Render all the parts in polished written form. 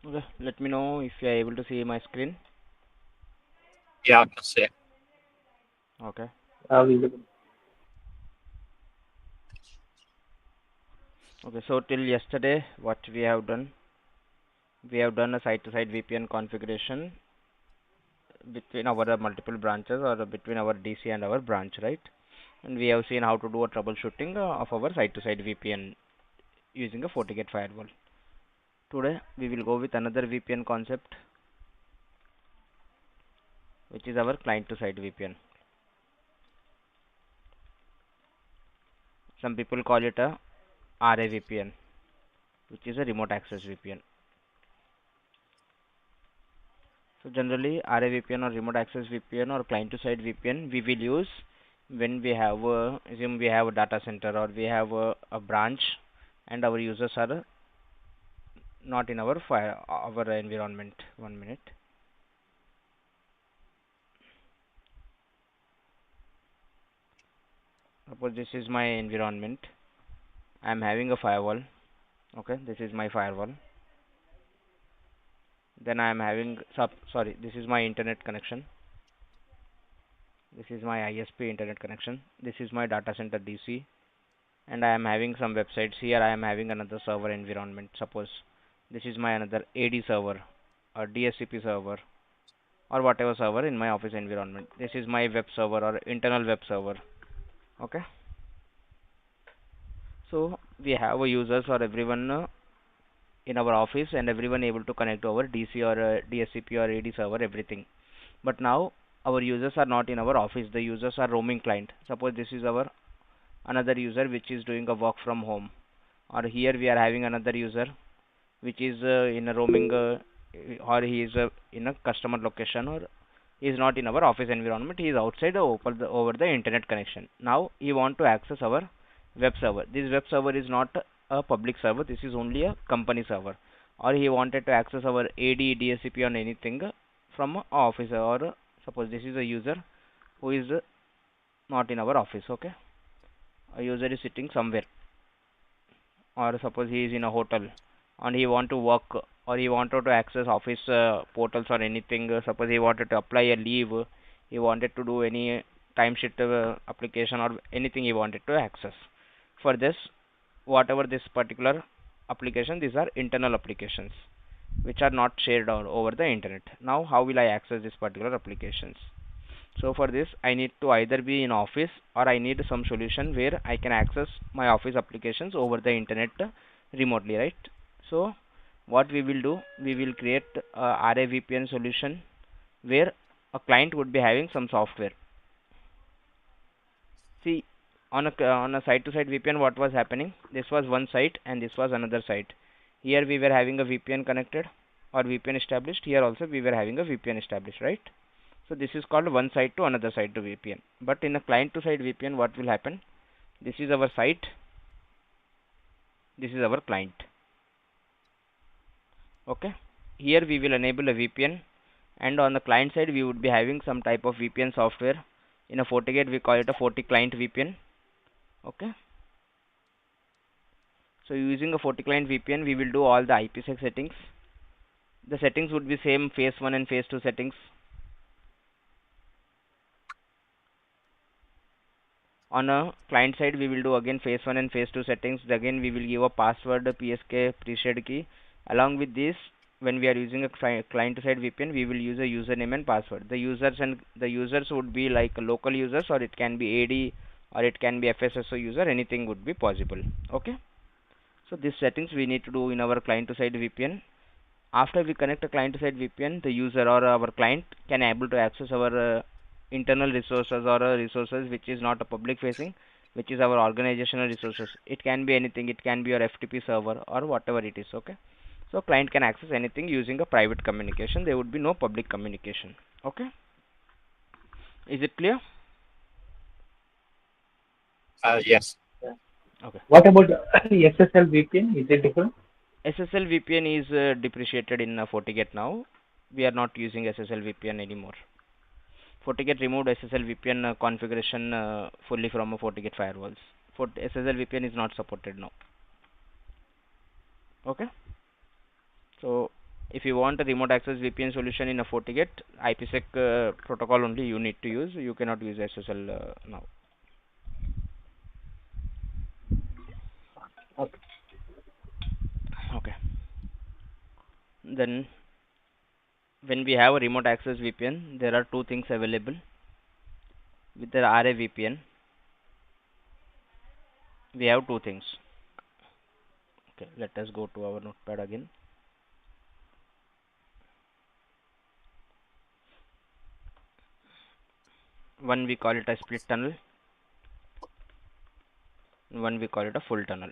Okay, let me know if you are able to see my screen. Yeah, I can see it. Okay. Visible. Okay, so till yesterday, what we have done a site-to-site VPN configuration between our multiple branches or between our DC and our branch, right? And we have seen how to do a troubleshooting of our site-to-site VPN using a FortiGate firewall. Today, we will go with another VPN concept, which is our client-to-site VPN. Some people call it a RAVPN, which is a remote access VPN. So generally, RAVPN or remote access VPN or client-to-site VPN we will use when we have assume we have a data center or we have a branch and our users are not in our environment. 1 minute. Suppose this is my environment. I am having a firewall. Okay, this is my firewall. Then I am having sorry, this is my internet connection. This is my ISP internet connection. This is my data center DC, and I am having some websites here. I am having another server environment. Suppose this is my another AD server or DSCP server or whatever server in my office environment. This is my web server or internal web server. Okay, so we have a users or everyone in our office and everyone able to connect to our DC or DSCP or AD server, everything. But now our users are not in our office. The users are roaming client. Suppose this is our another user which is doing a work from home, or here we are having another user which is in a roaming or he is in a customer location, or he is not in our office environment, he is outside over the internet connection. Now he want to access our web server. This web server is not a public server, this is only a company server, or he wanted to access our AD DSCP on anything from a office, or suppose this is a user who is not in our office. Okay, a user is sitting somewhere, or suppose he is in a hotel and he want to work, or he wanted to access office portals or anything. Suppose he wanted to apply a leave, he wanted to do any timesheet application or anything he wanted to access. For this, whatever this particular application, these are internal applications which are not shared over the internet. Now how will I access these particular applications? So for this, I need to either be in office or I need some solution where I can access my office applications over the internet remotely, right? So what we will do, we will create a RAVPN solution where a client would be having some software. See, on a site to site VPN, what was happening? This was one site and this was another site. Here we were having a VPN connected or VPN established. Here also we were having a VPN established, right? So this is called one site to another site to VPN. But in a client to site VPN, what will happen? This is our site, this is our client. Okay, here we will enable a VPN, and on the client side we would be having some type of VPN software. In a FortiGate we call it a FortiClient VPN. Okay, so using a FortiClient VPN we will do all the IPsec settings. The settings would be same phase 1 and phase 2 settings. On a client side we will do again phase 1 and phase 2 settings. Again we will give a password, a PSK pre-shared key. Along with this, when we are using a client side VPN, we will use a username and password. The users would be like local users, or it can be AD, or it can be FSSO user, anything would be possible. Okay, so these settings we need to do in our client side VPN. After we connect a client side VPN, the user or our client can able to access our internal resources or resources which is not a public facing, which is our organizational resources. It can be anything, it can be your FTP server or whatever it is. Okay, so client can access anything using a private communication, there would be no public communication. Okay, is it clear? Yes. Yeah. Okay, What about SSL VPN? Is it different? SSL VPN is depreciated in FortiGate now. We are not using SSL VPN anymore. FortiGate removed SSL VPN configuration fully from FortiGate firewalls. For SSL VPN is not supported now. Okay, so If you want a remote access VPN solution in a FortiGate, IPsec protocol only you need to use. You cannot use SSL now. Okay. Okay. Then when we have a remote access VPN, there are two things available. With the RAVPN, we have two things. Okay, let us go to our notepad again. One we call it a split tunnel, one we call it a full tunnel.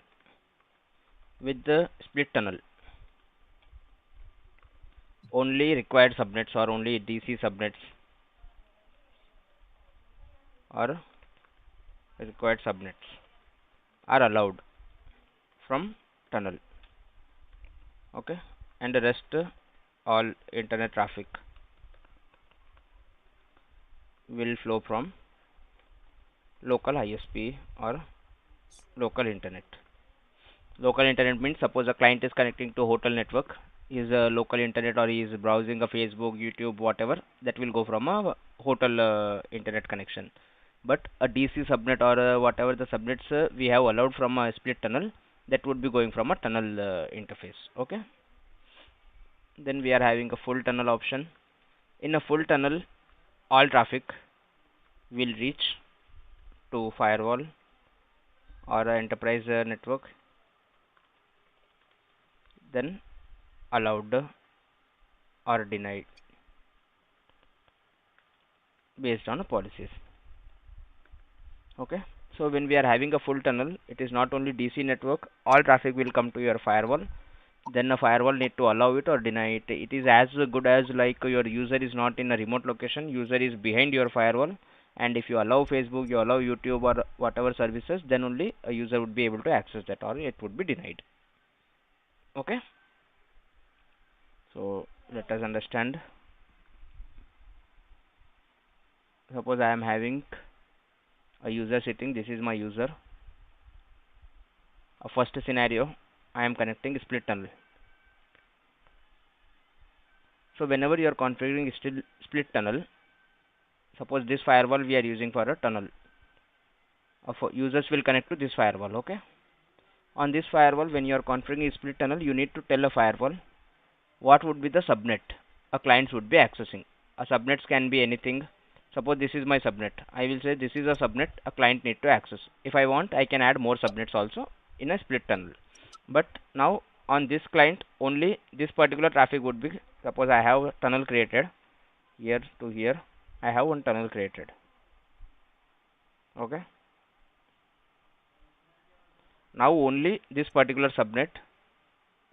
With the split tunnel, only required subnets or only DC subnets or required subnets are allowed from tunnel. Okay, and the rest all internet traffic will flow from local ISP or local internet. Local internet means suppose a client is connecting to hotel network, is a local internet, or he is browsing a Facebook, YouTube, whatever, that will go from a hotel internet connection. But a DC subnet or whatever the subnets we have allowed from a split tunnel, that would be going from a tunnel interface. Okay. Then we are having a full tunnel option. In a full tunnel, all traffic will reach to firewall or a enterprise network, then allowed or denied based on policies. Okay, so when we are having a full tunnel, it is not only DC network, all traffic will come to your firewall. Then a firewall need to allow it or deny it. It is as good as like your user is not in a remote location, user is behind your firewall, and if you allow Facebook, you allow YouTube or whatever services, then only a user would be able to access that, or it would be denied. Okay, so let us understand. Suppose I am having a user sitting, this is my user. A first scenario, I am connecting split tunnel. So whenever you are configuring split tunnel, suppose this firewall we are using for a tunnel, users will connect to this firewall. Okay, on this firewall, when you are configuring a split tunnel, you need to tell a firewall what would be the subnet a client would be accessing. A subnet can be anything. Suppose this is my subnet, I will say this is a subnet a client need to access. If I want, I can add more subnets also in a split tunnel. But now on this client, only this particular traffic would be, suppose I have a tunnel created here to here, I have one tunnel created. Okay, now only this particular subnet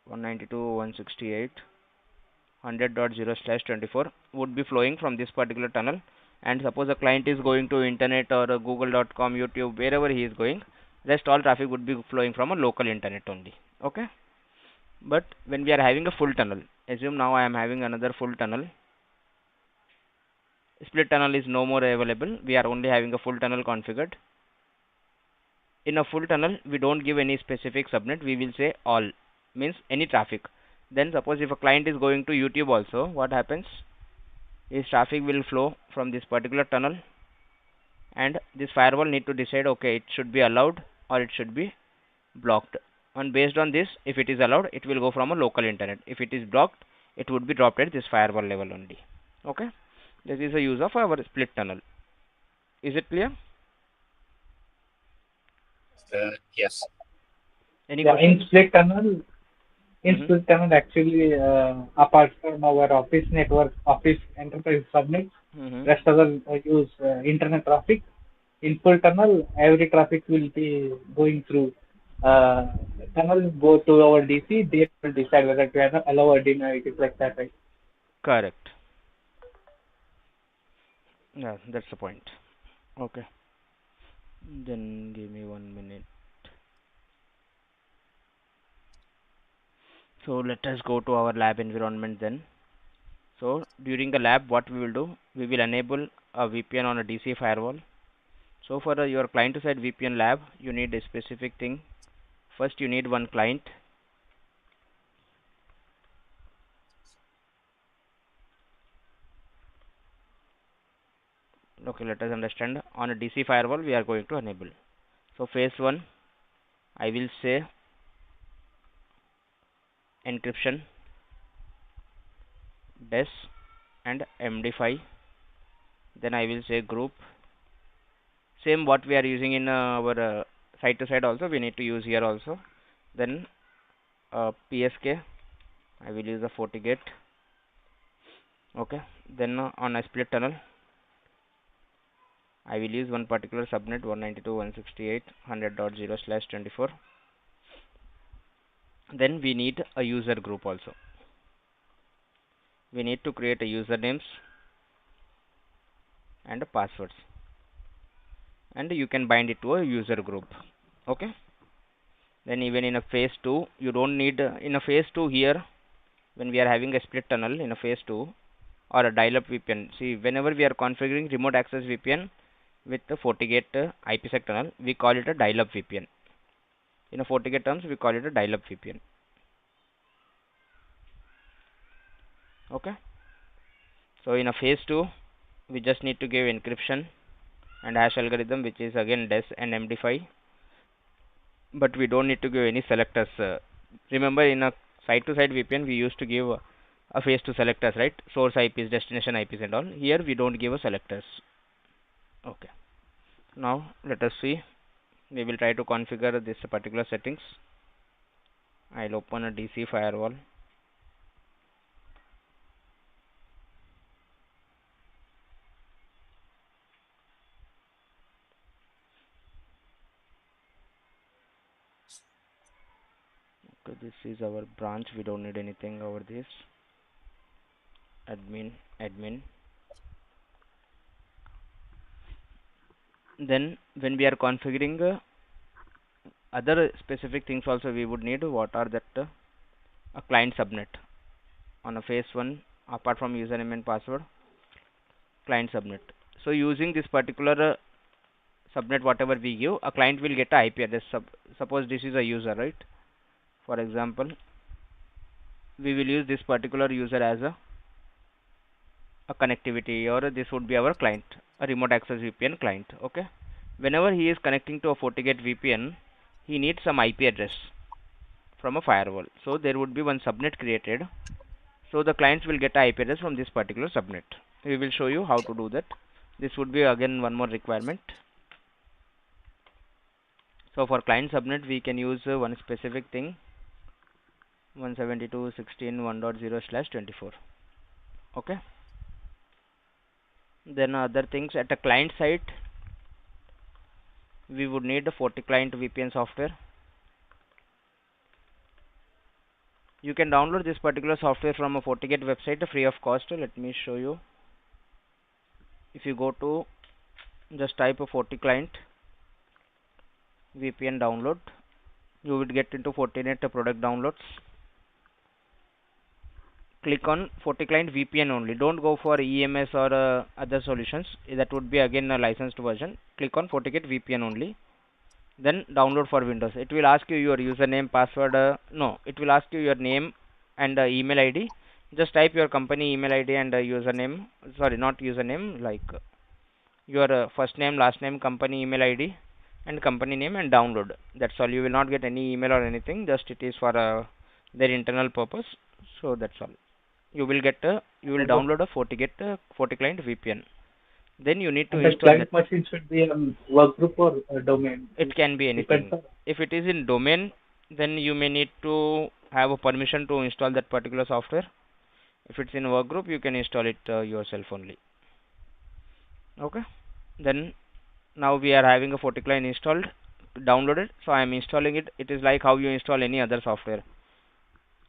192.168.100.0/24 would be flowing from this particular tunnel. And suppose a client is going to internet or google.com, YouTube, wherever he is going, rest all traffic would be flowing from a local internet only. Okay, but when we are having a full tunnel, assume now I am having another full tunnel, split tunnel is no more available, we are only having a full tunnel configured. In a full tunnel, we don't give any specific subnet, we will say all, means any traffic. Then suppose if a client is going to YouTube also, what happens? His traffic will flow from this particular tunnel, and this firewall need to decide, okay, it should be allowed or it should be blocked. And based on this, if it is allowed, it will go from a local internet. If it is blocked, it would be dropped at this firewall level only. Okay, this is a use of our split tunnel. Is it clear? Yes. Any Yeah, questions? in split tunnel actually, apart from our office network, office enterprise subnets, rest other use internet traffic. In full tunnel, every traffic will be going through tunnel, go to our DC, they will decide whether to allow or deny. It is like that, right? Correct. Yeah, that's the point. Okay. Then give me 1 minute. So let us go to our lab environment then. So during the lab, what we will do, we will enable a VPN on a DC firewall. So for your client-side VPN lab, you need a specific thing. First, you need one client. Okay, let us understand. On a DC firewall, we are going to enable. So phase 1, I will say encryption, DES and MD5. Then I will say group. Same what we are using in our side to side also, we need to use here also. Then PSK, I will use a FortiGate. Okay. Then on a split tunnel, I will use one particular subnet 192.168.100.0/24. Then we need a user group also. We need to create a usernames and passwords, and you can bind it to a user group. Okay. Then even in a phase 2, you don't need in a phase 2 here, when we are having a split tunnel in a phase 2 or a dial-up VPN. See, whenever we are configuring remote access VPN with the FortiGate IPsec tunnel, we call it a dial-up VPN. In a FortiGate terms, we call it a dial-up VPN. Okay. So in a phase 2, we just need to give encryption and hash algorithm, which is again DES and MD5. But we don't need to give any selectors. Remember, in a side-to-side VPN, we used to give a phase 2 selectors, right? Source IPs, destination IPs and all. Here we don't give a selectors. Okay. Now let us see. We will try to configure this particular settings. I'll open a DC firewall. Okay, this is our branch. We don't need anything over this. Admin. Then when we are configuring other specific things also, we would need what are that a client subnet on a phase 1, apart from username and password, client subnet. So using this particular subnet, whatever we give, a client will get a IP address. Suppose this is a user, right? For example, we will use this particular user as a connectivity, or this would be our client, a remote access VPN client. Okay. Whenever he is connecting to a FortiGate VPN, he needs some IP address from a firewall. So there would be one subnet created. So the clients will get a IP address from this particular subnet. We will show you how to do that. This would be again one more requirement. So for client subnet, we can use one specific thing, 172.168.1.0/24. Okay. Then other things at a client side, we would need a FortiClient VPN software. You can download this particular software from a FortiGate website free of cost. Let me show you. If you go to, just type a FortiClient VPN download, you would get into Fortinet product downloads. Click on FortiClient VPN only. Don't go for EMS or other solutions. That would be again a licensed version. Click on FortiGate VPN only. Then download for Windows. It will ask you your username, password. No, it will ask you your name and email ID. Just type your company email ID and username. Sorry, not username. Like your first name, last name, company email ID, and company name, and download. That's all. You will not get any email or anything. Just it is for their internal purpose. So that's all. You will get you will download a FortiClient VPN. Then you need to install client machine should be a work group or a domain. It can be anything. If it is in domain, then you may need to have a permission to install that particular software. If it's in work group, you can install it yourself only. Okay. Then now we are having a FortiClient installed, downloaded. So I am installing it. It is like how you install any other software.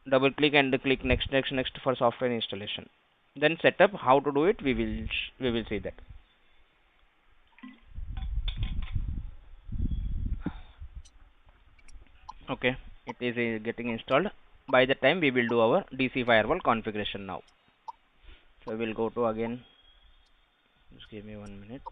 Double click and click next for software installation. Then setup, how to do it, we will see that. Okay, it is getting installed. By the time we will do our DC firewall configuration now. So we will go to again. Just give me 1 minute.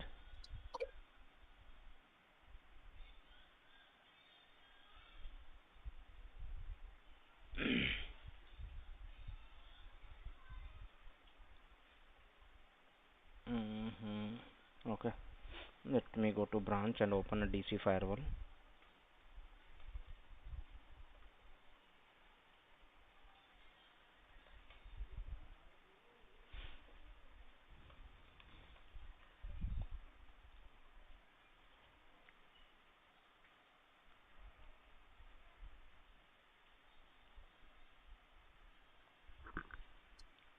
Okay. Let me go to branch and open a DC firewall.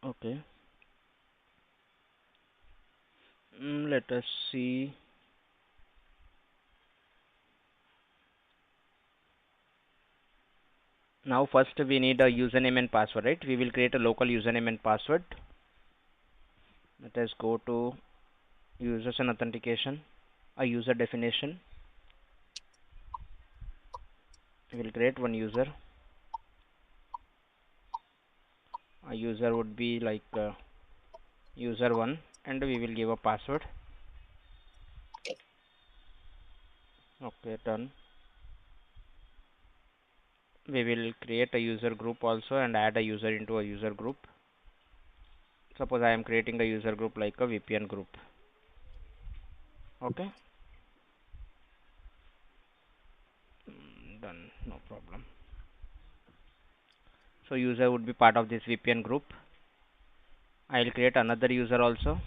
Okay. Let us see. Now first we need a username and password, right? We will create a local username and password. Let us go to users and authentication, a user definition. We will create one user. A user would be like user1, and we will give a password. Okay, done. We will create a user group also and add a user into a user group. Suppose I am creating a user group like a VPN group. Okay. Done, no problem. So user would be part of this VPN group. I will create another user also.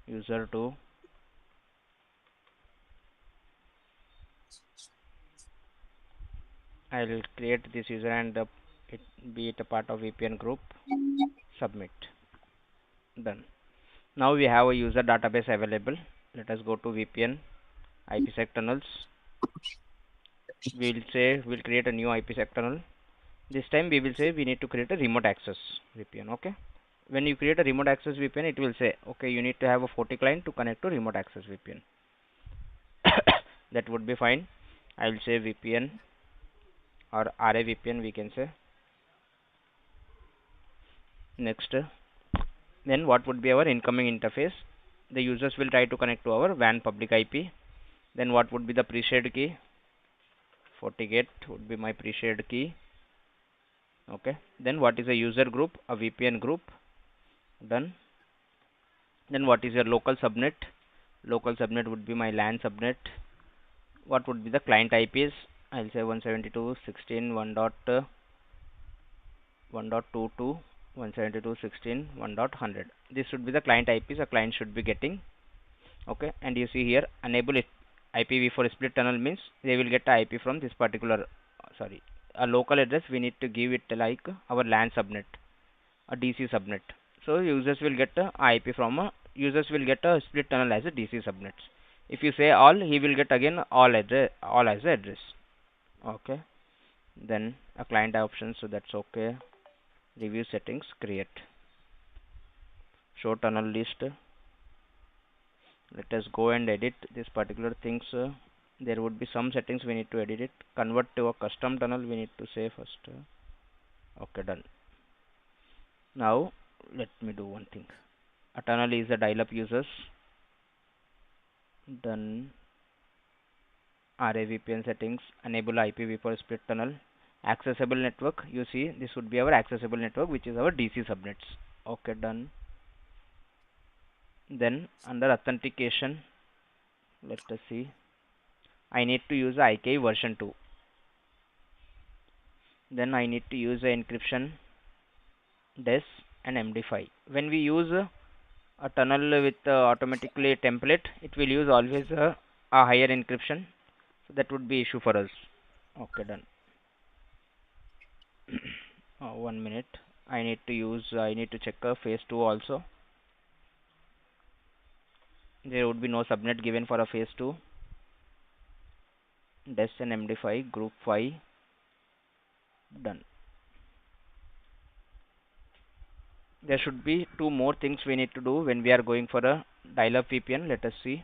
User 2. I will create this user and it be it a part of VPN group. Submit. Done. Now we have a user database available. Let us go to VPN, IPsec tunnels. We will say we'll create a new IPsec tunnel. This time we will say we need to create a remote access VPN. Okay. When you create a remote access VPN, it will say, okay, you need to have a 40 client to connect to remote access VPN. That would be fine. I will say VPN or RAVPN, we can say. Next, then what would be our incoming interface? The users will try to connect to our WAN public IP. Then what would be the pre-shared key? FortiGate would be my pre-shared key. Okay. Then what is a user group? A VPN group. Done. Then what is your local subnet? Local subnet would be my LAN subnet. What would be the client IPs? I'll say 172.16.1.1.22, 172.16.1.100. This should be the client IPs a client should be getting. Okay, and you see here enable it IPv4 split tunnel means they will get the IP from this particular a local address. We need to give it like our LAN subnet, a DC subnet. So users will get a IP from users will get a split tunnel as a DC subnets. If you say all, he will get again all as the address. Okay. Then a client option, so that's okay. Review settings, create. Show tunnel list. Let us go and edit this particular things. There would be some settings we need to edit it. Convert to a custom tunnel we need to say first. Okay, done. Now let me do one thing. A tunnel is a dial-up users. Done. RAVPN settings, enable IPv4 split tunnel. Accessible network, you see this would be our accessible network, which is our DC subnets. Okay, done. Then under authentication, let us see, I need to use IK version 2. Then I need to use the encryption DES and MD5. When we use a tunnel with automatically template, it will use always a higher encryption, so that would be issue for us. Okay, done. 1 minute. I need to check phase 2 also. There would be no subnet given for a phase 2. DES and MD5 group 5. Done. There should be 2 more things we need to do when we are going for a dial-up VPN. Let us see.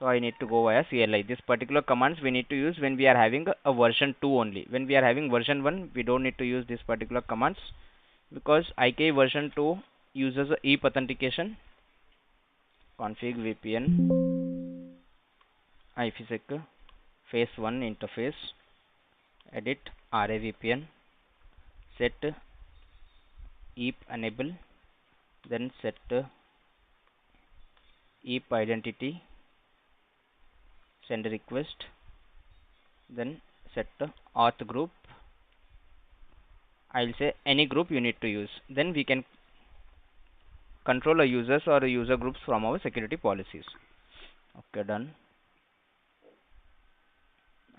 So I need to go via CLI. This particular commands we need to use when we are having a version 2 only. When we are having version 1, we don't need to use this particular commands, because IK version 2 uses EAP authentication. Config VPN IPsec phase 1 interface, edit RAVPN, set EAP enable, then set EAP identity, send request, then set auth group. I'll say any group you need to use. Then we can control a users or a user groups from our security policies. Okay, done.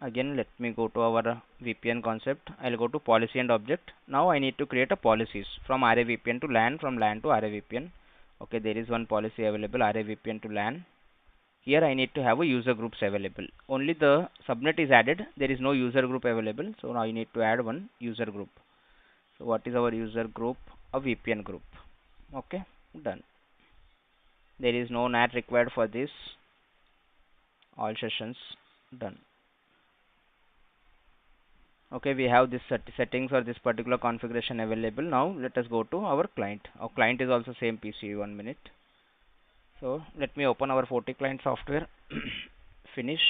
Again, let me go to our VPN concept. I'll go to policy and object. Now I need to create a policies from RAVPN to LAN, from LAN to RAVPN. Okay, there is one policy available, RAVPN to LAN. Here I need to have a user groups available. Only the subnet is added. There is no user group available. So now I need to add one user group. So what is our user group? A VPN group. Okay, done. There is no NAT required for this. All sessions done. Okay, we have this settings or this particular configuration available. Now let us go to our client. Our client is also same PC. 1 minute. So let me open our FortiClient software. Finish.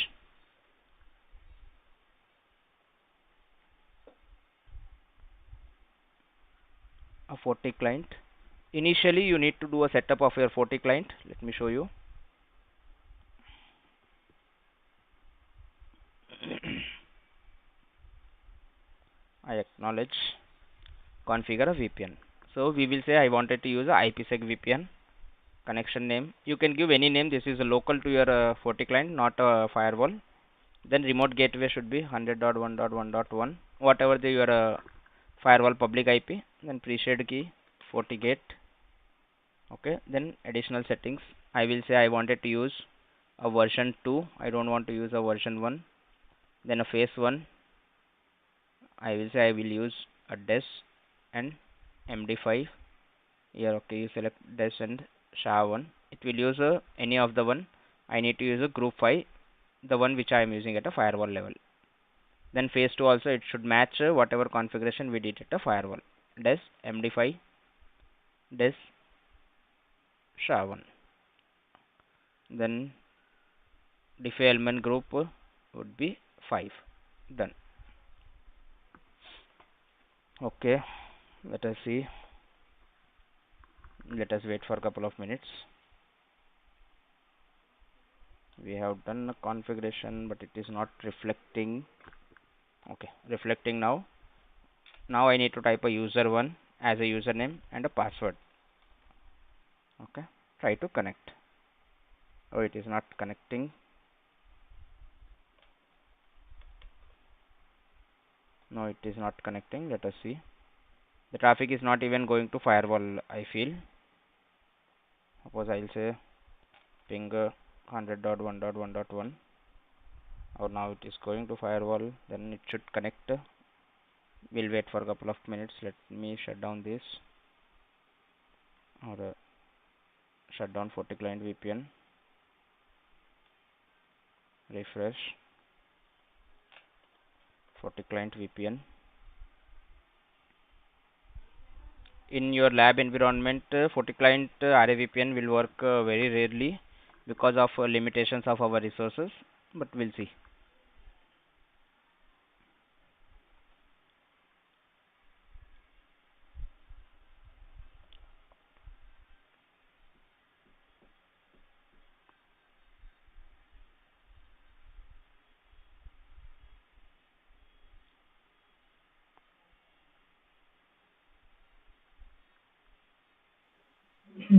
A FortiClient. Initially you need to do a setup of your FortiClient. Let me show you. I acknowledge. Configure a VPN. So we will say I wanted to use a IPsec VPN. Connection name. You can give any name. This is a local to your FortiClient, not a firewall. Then remote gateway should be 100.1.1.1. Whatever your firewall public IP. Then pre-shared key, FortiGate. Okay. Then additional settings. I will say I wanted to use a version 2. I don't want to use a version 1. Then a phase 1. I will say I will use a DES and MD5. Here, okay, you select DES and SHA-1. It will use any of the one. I need to use a group 5, the one which I am using at a firewall level. Then phase 2 also it should match whatever configuration we did at a firewall. DES MD5, DES SHA-1. Then defy element group would be 5. Done. Okay, let us see. Let us wait for a couple of minutes. We have done a configuration, but it is not reflecting. Okay, reflecting now. Now I need to type a user1 as a username and a password. Okay, try to connect. Oh, it is not connecting. No, it is not connecting. Let us see. The traffic is not even going to firewall, I feel. Suppose I'll say ping 100.1.1.1. or now it is going to firewall, then it should connect. We'll wait for a couple of minutes. Let me shut down this or shut down FortiClient VPN. Refresh FortiClient VPN. In your lab environment, FortiClient RAVPN will work very rarely because of limitations of our resources, but we'll see.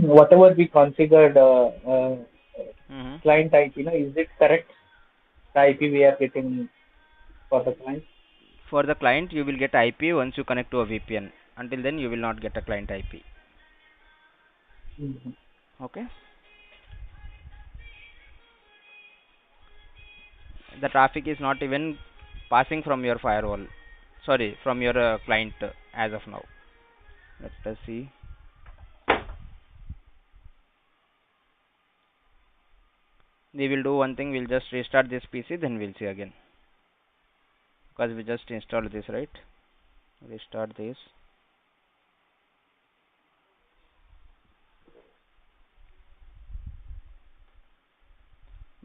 Whatever we configured client IP, is it correct? The IP we are getting for the client? For the client, you will get IP once you connect to a VPN. Until then, you will not get a client IP. Okay. The traffic is not even passing from your firewall. Sorry, from your client as of now. Let us see. We will do one thing. We'll just restart this PC, then we'll see again. Because we just installed this, right? Restart this.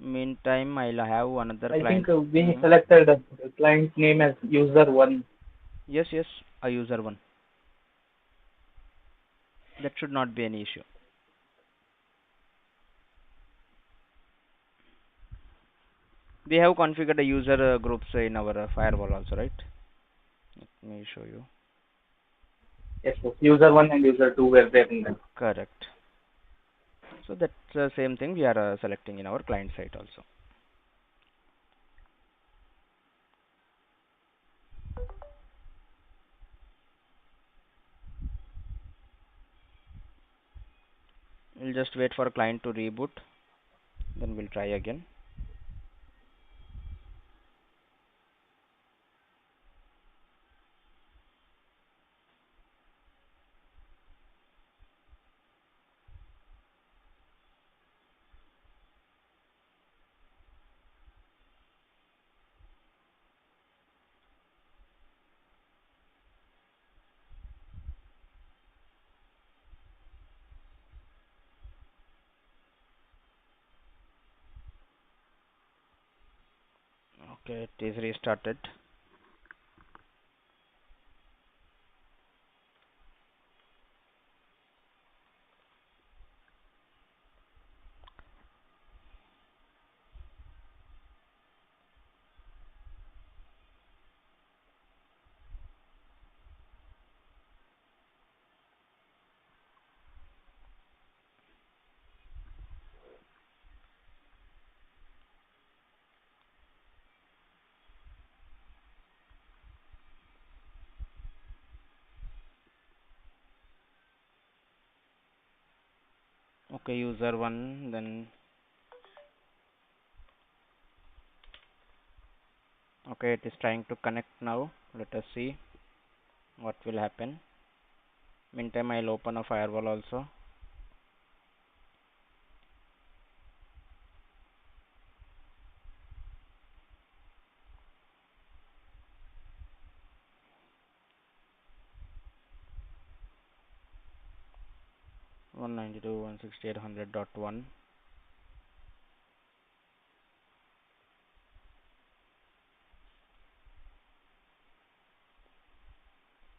Meantime, I'll have another client. I think we selected the client name as user1. Yes, a user1. That should not be any issue. We have configured the user groups in our firewall also, right? Let me show you. Yes, yes. User 1 and user 2 were there in that. Correct. So that's the same thing we are selecting in our client side also. We'll just wait for client to reboot, then we'll try again. Okay, it is restarted. Okay, user 1, then okay, it is trying to connect now. Let us see what will happen. Meantime, I'll open a firewall also. One 192.168.100.1.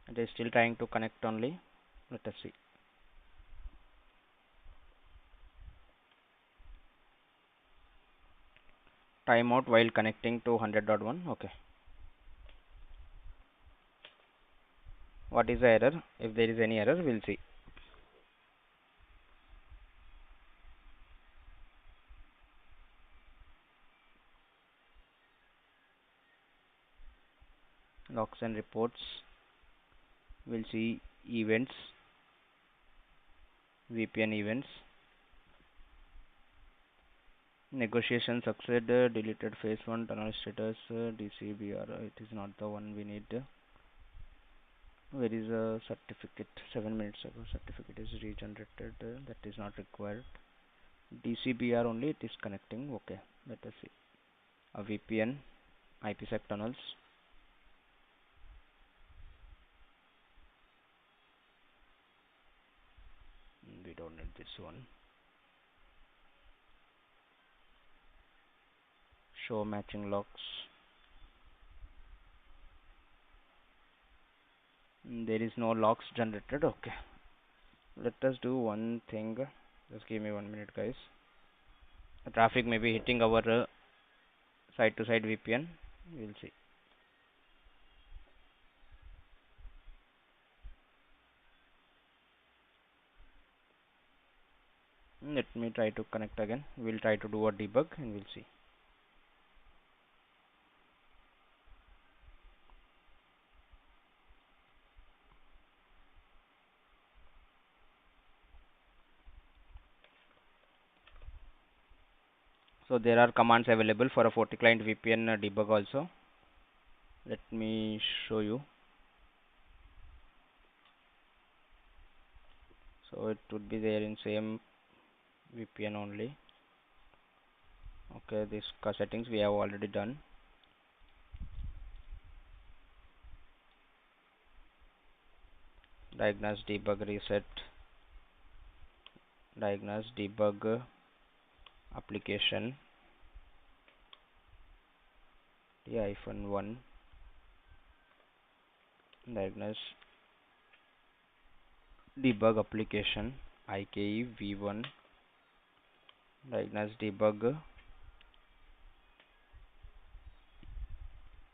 It is still trying to connect only. Let us see. Timeout while connecting to 100.1. Okay. What is the error? If there is any error, we'll see. Logs and reports. We'll see events, VPN events. Negotiation succeed, deleted phase 1, tunnel status, DCBR. It is not the one we need. Where is a certificate? 7 minutes ago, certificate is regenerated. That is not required. DCBR only, it is connecting. Okay, let us see. A VPN, IPsec tunnels. We don't need this one. Show matching logs. There is no logs generated. Okay, let us do one thing. Just give me 1 minute, guys. The traffic may be hitting our side to side VPN. We'll see. Let me try to connect again. We'll try to do a debug and we'll see. So there are commands available for a FortiClient VPN debug also. Let me show you. So it would be there in same VPN only. Okay, this settings we have already done. Diagnose, debug, reset. Diagnose, debug, application. -1. Diagnose, debug application IKE v1 diagnose debug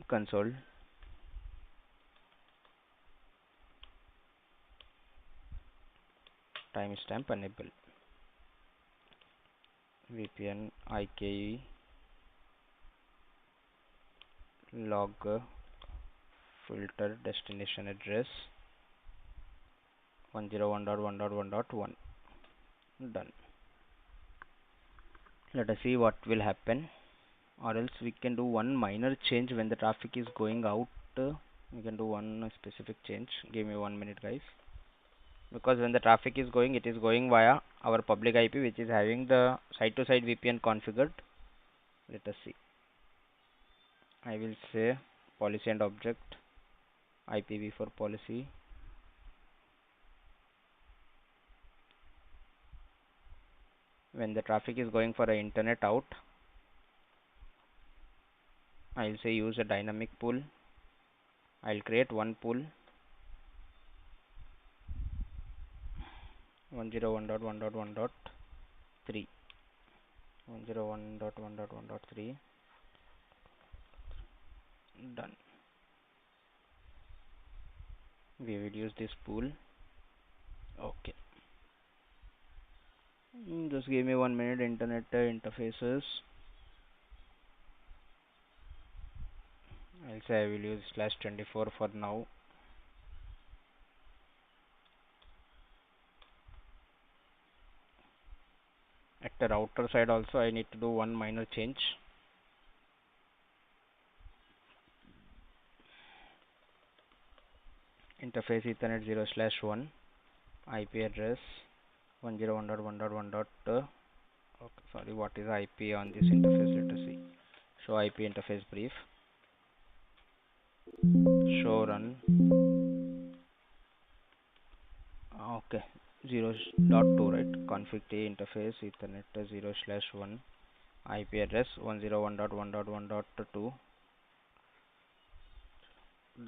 console timestamp enable VPN IKE log filter destination address 101.1.1.1. Done. Let us see what will happen, or else we can do one minor change when the traffic is going out. We can do one specific change. Give me 1 minute, guys, because when the traffic is going, it is going via our public IP, which is having the site-to-site VPN configured. Let us see. I will say policy and object IPv4 policy. When the traffic is going for a internet out, I will say use a dynamic pool. I will create one pool 101.1.1.3 101.1.1.3. Done. We will use this pool. Okay. Just give me 1 minute. Internet interfaces. I'll say I will use /24 for now. At the router side also I need to do one minor change. Interface Ethernet 0/1 IP address 101.1.1. Okay, sorry, what is IP on this interface? Let us see. Show IP interface brief. Show run. Okay, 0.2, right? Config T interface Ethernet 0/1 IP address 101.1.1.2.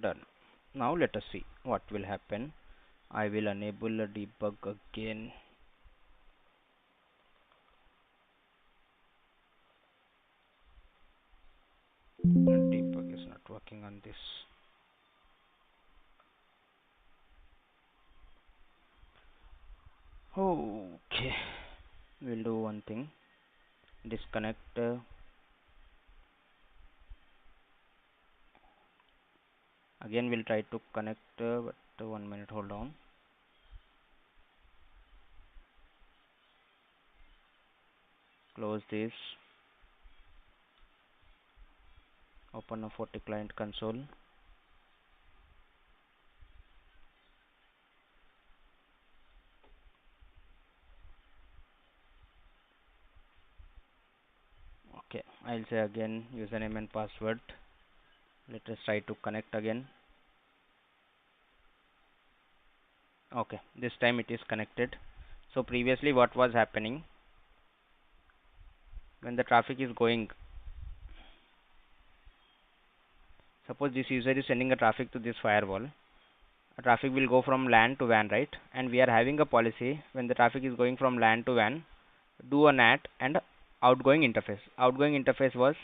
Done. Now let us see what will happen. I will enable a debug again. Debug is not working on this. Okay, we'll do one thing. Disconnect again. We'll try to connect, but 1 minute, hold on. Close this. Open a FortiClient console. Okay, I'll say again username and password. Let us try to connect again. Okay, this time it is connected. So previously what was happening, when the traffic is going, suppose this user is sending a traffic to this firewall, a traffic will go from LAN to WAN, right? And we are having a policy, when the traffic is going from LAN to WAN, do a NAT and outgoing interface. Outgoing interface was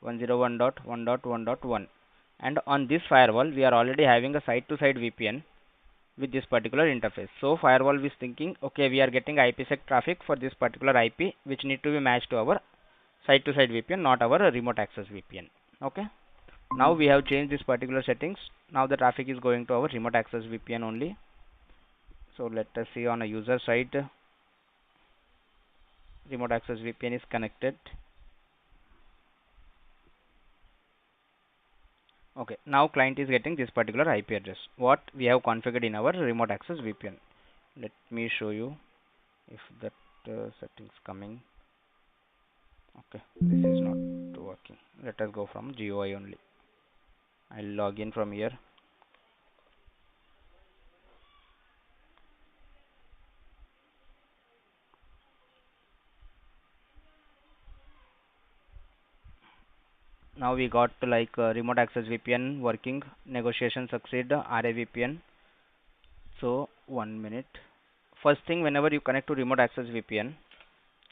101.1.1.1, and on this firewall we are already having a site-to-site VPN with this particular interface. So firewall is thinking, okay, we are getting IPsec traffic for this particular IP, which need to be matched to our site-to-site VPN, not our remote access VPN. Okay, now we have changed this particular settings. Now the traffic is going to our remote access VPN only. So let us see on a user side, remote access VPN is connected. Okay, now client is getting this particular IP address, what we have configured in our remote access VPN. Let me show you if that settings coming. Okay, this is not working. Let us go from GUI only. I'll log in from here. Now we got like remote access VPN working, negotiation succeed, RAVPN. So 1 minute. first thing, whenever you connect to remote access VPN,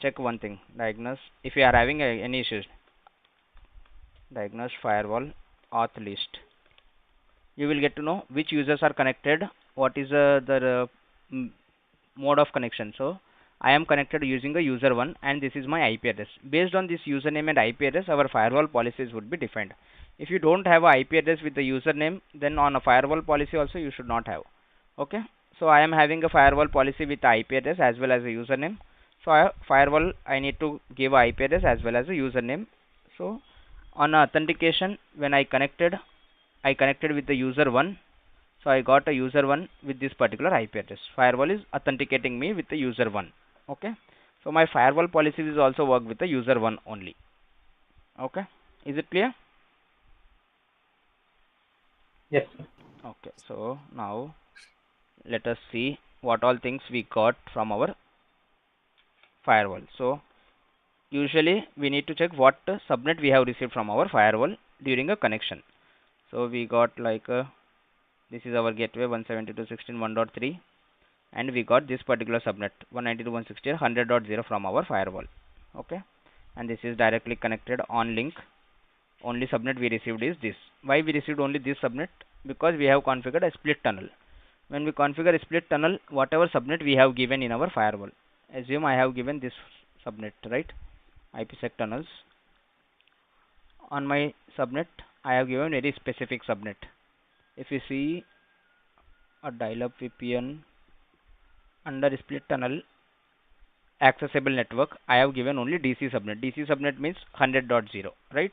check one thing, diagnose if you are having any issues, diagnose firewall auth list. You will get to know which users are connected, what is the mode of connection. So I am connected using a user 1 and this is my IP address. Based on this username and IP address, our firewall policies would be defined. If you don't have a IP address with the username, then on a firewall policy also you should not have. Okay, so I am having a firewall policy with IP address as well as a username. So firewall, I need to give a IP address as well as a username. So on authentication, when I connected with the user 1. So I got a user 1 with this particular IP address. Firewall is authenticating me with the user 1. Okay, so my firewall policy is also work with the user 1 only. Okay, is it clear? Yes, sir. Okay, so now let us see what all things we got from our firewall. So usually we need to check what subnet we have received from our firewall during a connection. So we got like this is our gateway 172.16.1.3 and we got this particular subnet 192.168.100.0 from our firewall. Okay, and this is directly connected on link. Only subnet we received is this. Why we received only this subnet? Because we have configured a split tunnel. When we configure a split tunnel, whatever subnet we have given in our firewall, assume I have given this subnet, right? IPsec tunnels. On my subnet, I have given very specific subnet. If you see a dial-up VPN under split tunnel accessible network, I have given only DC subnet. DC subnet means 100.0, right?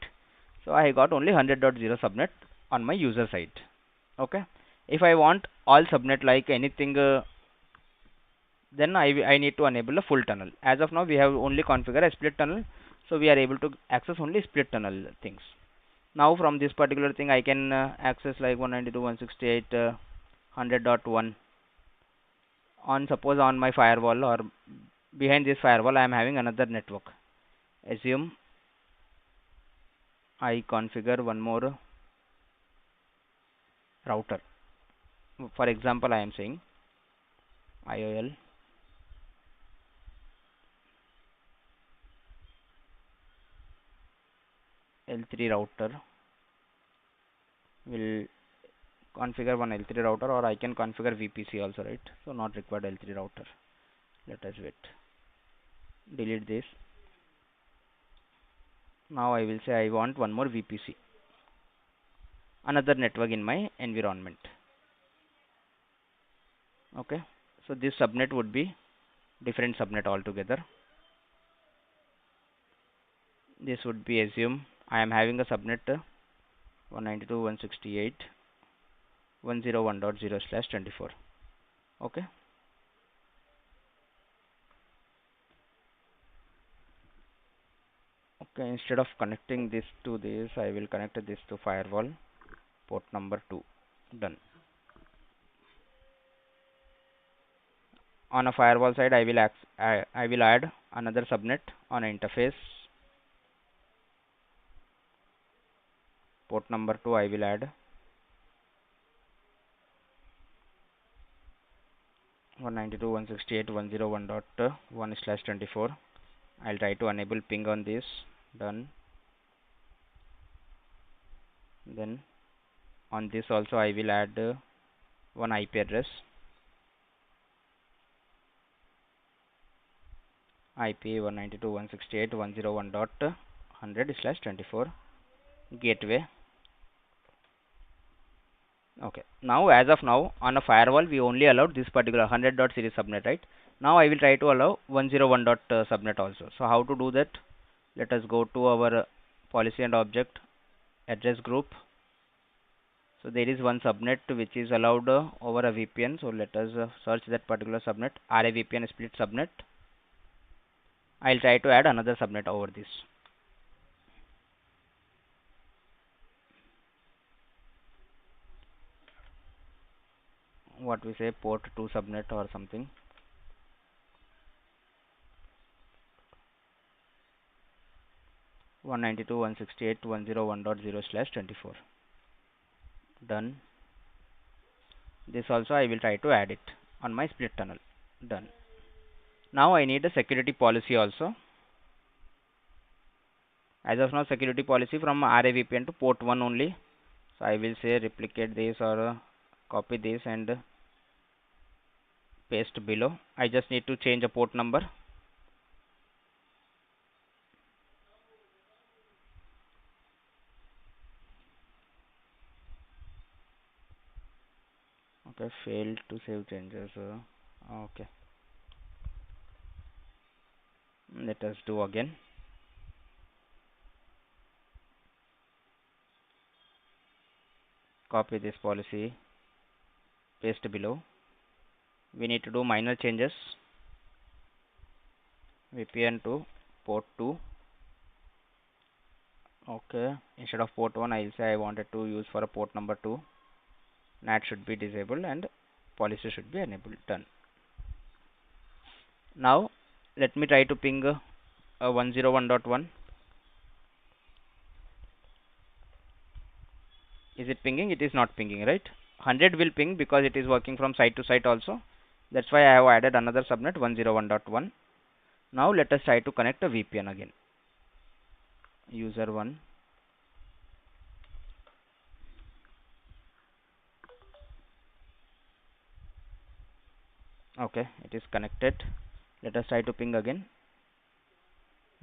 So I got only 100.0 subnet on my user side. Okay, if I want all subnet like anything, then I need to enable a full tunnel. As of now, we have only configured a split tunnel, so we are able to access only split tunnel things. Now from this particular thing, I can access like 192.168.100.1 on, suppose on my firewall, or behind this firewall I am having another network. Assume I configure one more router. For example, I am saying IOL L3 router will configure one L3 router, or I can configure VPC also, right? So not required L3 router. Let us wait. Delete this. Now I will say I want one more VPC, another network in my environment. Okay, so this subnet would be different subnet altogether. This would be, assume I am having a subnet 192.168.101.0/24. Okay, okay, instead of connecting this to this, I will connect this to firewall port number 2. Done. On a firewall side, I will add another subnet on interface port number 2. I will add 192.168.101.1/24. I'll try to enable ping on this. Done. Then on this also I will add one IP address, IP 192.168.101.100/24 gateway. Okay, now as of now on a firewall we only allowed this particular 100.series subnet, right? Now I will try to allow 101. Subnet also. So how to do that? Let us go to our policy and object address group. So there is one subnet which is allowed over a VPN. So let us search that particular subnet, RAVPN split subnet. I'll try to add another subnet over this. What we say, port 2 subnet or something. One 192.168.101.0/24. Done. This also I will try to add it on my split tunnel. Done. Now I need a security policy also. As of now, security policy from RAVPN to port 1 only. So I will say replicate this or copy this and paste below. I just need to change a port number. Okay, failed to save changes. Okay, let us do again. Copy this policy, paste below. We need to do minor changes. VPN to port 2. Okay, instead of port 1 I'll say I wanted to use for a port number 2. NAT should be disabled and policy should be enabled. Done. Now let me try to ping 101.1. Is it pinging? It is not pinging, right? 100 will ping because it is working from site to site also. That's why I have added another subnet 101.1. Now let us try to connect a VPN again. User 1. Okay, it is connected. Let us try to ping again.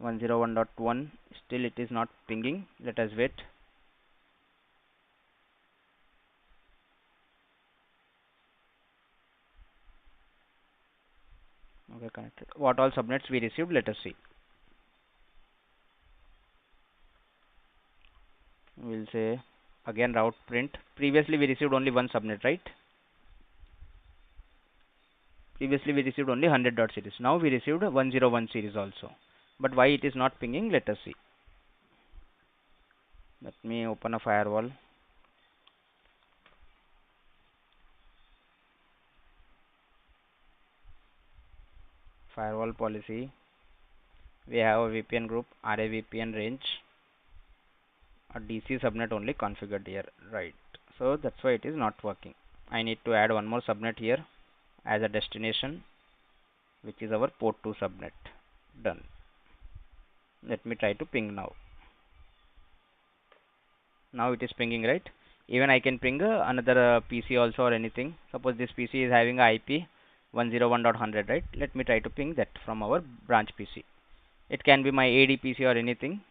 101.1. Still it is not pinging. Let us wait. Okay, connected. What all subnets we received? Let us see. We'll say again route print. Previously we received only one subnet, right? Previously we received only 100 series. Now we received 101 series also. But why it is not pinging? Let us see. Let me open a firewall. Firewall policy. We have a VPN group, RAVPN range. A DC subnet only configured here, right? So that's why it is not working. I need to add one more subnet here as a destination, which is our port 2 subnet. Done. Let me try to ping now. Now it is pinging, right? Even I can ping another PC also or anything. Suppose this PC is having a IP 101.100, right? Let me try to ping that from our branch PC. It can be my AD PC or anything.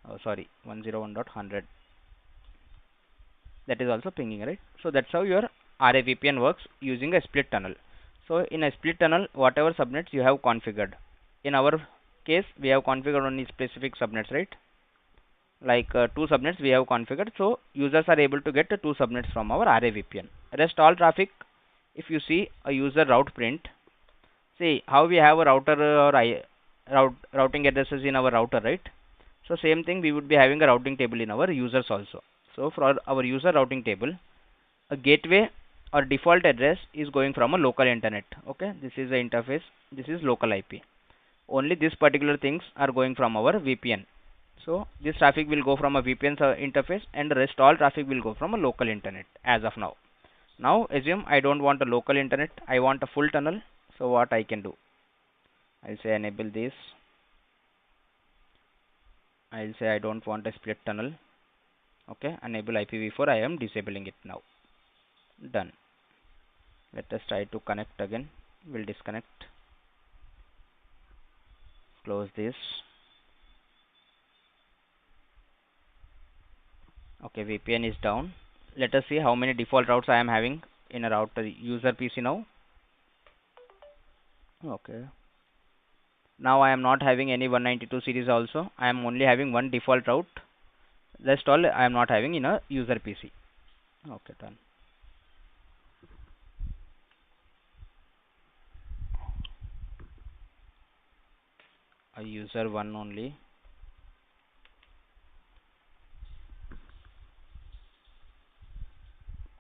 Oh, sorry, 101.100. That is also pinging, right? So that's how your RAVPN works using a split tunnel. So in a split tunnel, whatever subnets you have configured. In our case, we have configured only specific subnets, right? Like 2 subnets we have configured. So users are able to get 2 subnets from our RAVPN. Rest all traffic, if you see a user route print, see how we have a router or routing addresses in our router, right? So same thing we would be having a routing table in our users also. So for our user routing table, a gateway or default address is going from a local internet. Okay, this is the interface. This is local IP. Only these particular things are going from our VPN. So this traffic will go from a VPN interface, and the rest all traffic will go from a local internet as of now. Now assume I don't want a local internet, I want a full tunnel. So what I can do? I'll say enable this. I'll say I don't want a split tunnel. Okay, enable IPv4. I am disabling it now. Done. Let us try to connect again. We'll disconnect. Close this. Okay, VPN is down. Let us see how many default routes I am having in a router user PC now. Okay. Now I am not having any 192 series also. I am only having one default route. Rest all I am not having in a user PC. Okay, done. A user 1 only.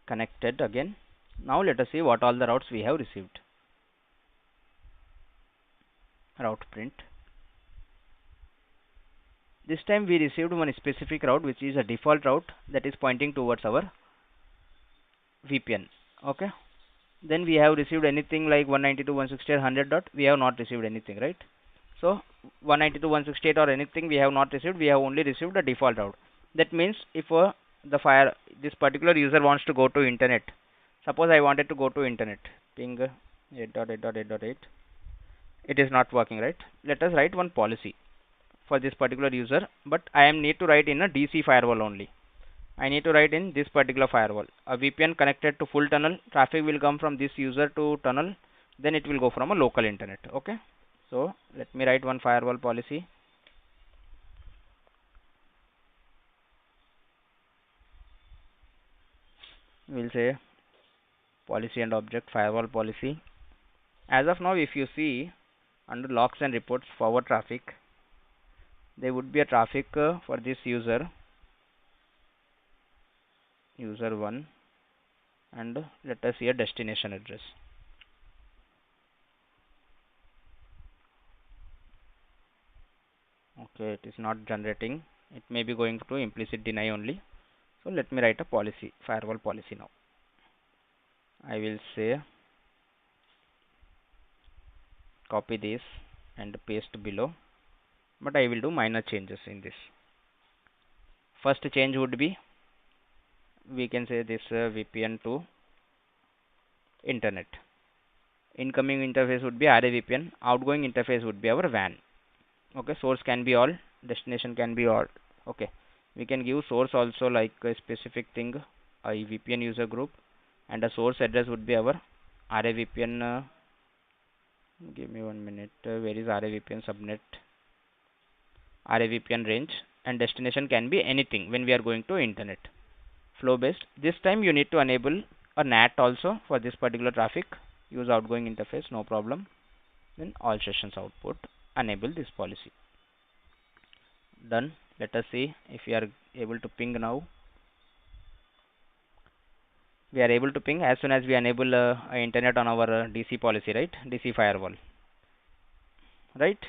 Connected again. Now let us see what all the routes we have received. Route print. This time we received one specific route, which is a default route that is pointing towards our VPN. Okay. then we have received anything like 192.168.100 dot, we have not received anything, right? So 192.168 or anything we have not received, we have only received the default route. That means if this particular user wants to go to internet, suppose I wanted to go to internet, ping 8.8.8.8, it is not working, right? Let us write one policy for this particular user, but I am need to write in a DC firewall only. I need to write in this particular firewall. A VPN connected to full tunnel, traffic will come from this user to tunnel, then it will go from a local internet. Okay. So let me write one firewall policy. We'll say policy and object firewall policy. As of now, if you see under logs and reports forward traffic, there would be a traffic for this user 1, and let us see a destination address. Okay, it is not generating. It may be going to implicit deny only. So let me write a policy, firewall policy now. I will say copy this and paste below, but I will do minor changes in this. First change would be, we can say this VPN to internet. Incoming interface would be RAVPN, outgoing interface would be our WAN. Okay, source can be all, destination can be all. Okay, we can give source also like a specific thing, a VPN user group, and a source address would be our RAVPN. Give me 1 minute. Where is RAVPN subnet? RAVPN range, and destination can be anything when we are going to internet. Flow based. This time you need to enable a NAT also for this particular traffic. Use outgoing interface, no problem. Then all sessions output. Enable this policy. Done. Let us see if we are able to ping now. We are able to ping as soon as we enable internet on our DC policy, right? DC firewall, right?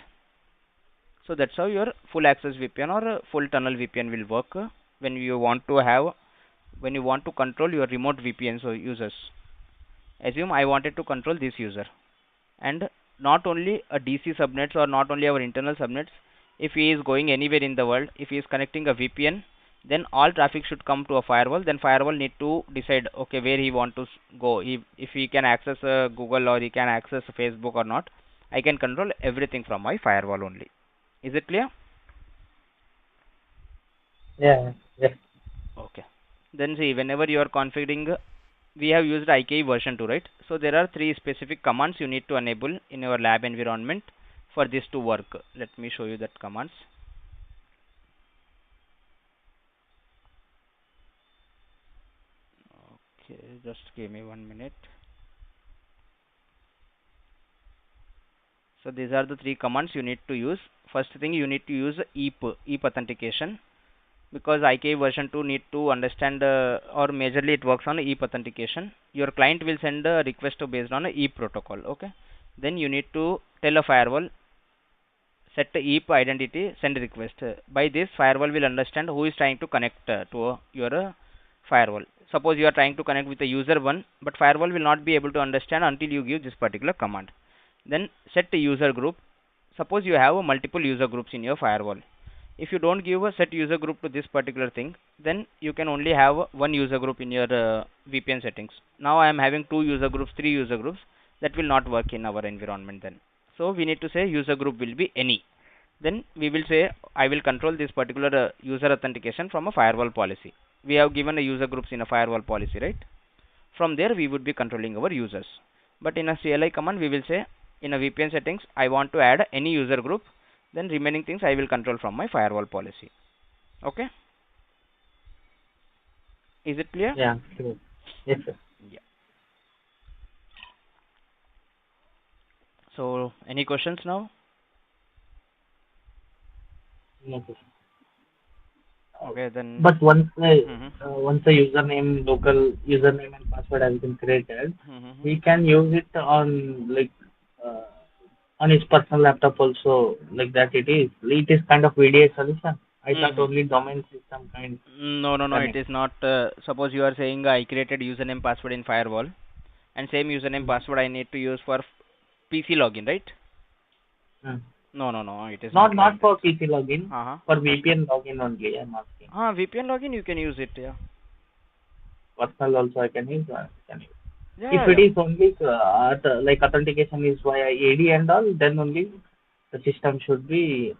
So that's how your full access VPN or full tunnel VPN will work when you want to control your remote VPN users. Assume I wanted to control this user, and not only a DC subnets or not only our internal subnets. If he is going anywhere in the world, if he is connecting a VPN, then all traffic should come to a firewall. Then firewall need to decide, okay, where he want to go. If he can access Google or he can access Facebook or not. I can control everything from my firewall only. Is it clear? Yeah. Yes. Okay. Then see, whenever you are configuring, we have used IKE version 2, right? So there are 3 specific commands you need to enable in your lab environment for this to work. Let me show you that commands. Okay, just give me 1 minute. So these are the 3 commands you need to use. First thing, you need to use EAP authentication, because IKE version 2 need to understand or majorly it works on EAP authentication. Your client will send a request based on a EAP protocol. Okay, then you need to tell a firewall, set the EAP identity, send request. By this, firewall will understand who is trying to connect to your firewall. Suppose you are trying to connect with the user 1, but firewall will not be able to understand until you give this particular command. Then set the user group. Suppose you have multiple user groups in your firewall. If you don't give a set user group to this particular thing, then you can only have one user group in your VPN settings. Now I am having 2 user groups, 3 user groups. That will not work in our environment then. So we need to say user group will be any. Then we will say I will control this particular user authentication from a firewall policy. We have given a user groups in a firewall policy, right? From there we would be controlling our users. But in a CLI command we will say in a VPN settings I want to add any user group, then remaining things I will control from my firewall policy. Okay? Is it clear? Yeah, sure. Yes, sir. Yeah. So any questions now? No question. Okay, then. But once the username, local username and password has been created, we can use it on uh, on his personal laptop also, like that. It is kind of VDA solution. I thought only domain system No, it is not. Suppose you are saying I created username password in firewall. and same username password I need to use for PC login, right? No, it is not like for PC login. that. For VPN login only. I'm asking. VPN login you can use it, yeah. Personal also I can use. Yeah, If it is only like authentication is via AD and all, then only the system should be.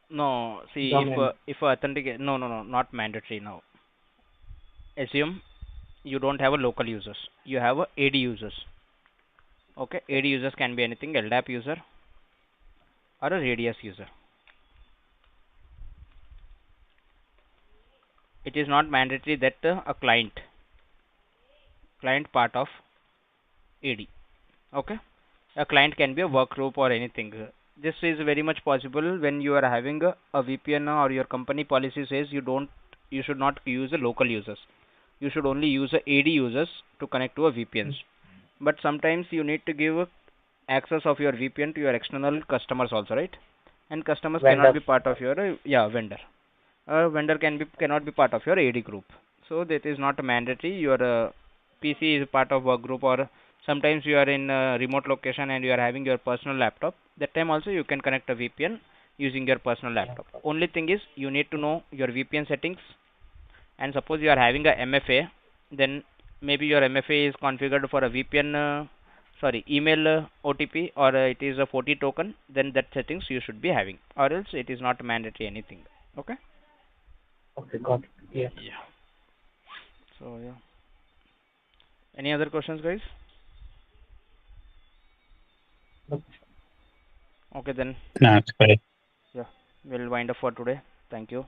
No, see, domain. if authenticate, no, not mandatory now. Assume you don't have a local users, you have a AD users. Okay, AD users can be anything, LDAP user or a radius user. It is not mandatory that a client part of AD. Okay, a client can be a work group or anything. This is very much possible when you are having a VPN or your company policy says you should not use the local users. You should only use a AD users to connect to a VPNs. But sometimes you need to give access of your VPN to your external customers also, right? And customers cannot be part of your vendor. Vendor cannot be part of your AD group. So that is not mandatory. Your PC is part of work group, or sometimes you are in a remote location and you are having your personal laptop. That time also you can connect a VPN using your personal laptop. Only thing is you need to know your VPN settings. And suppose you are having a MFA, then maybe your MFA is configured for a VPN, email OTP, or it is a 40 token. Then that settings you should be having, or else it is not mandatory anything. Okay. Okay, got it. Yeah. So yeah. Any other questions, guys? Okay then. No, it's great. Yeah, we'll wind up for today. Thank you.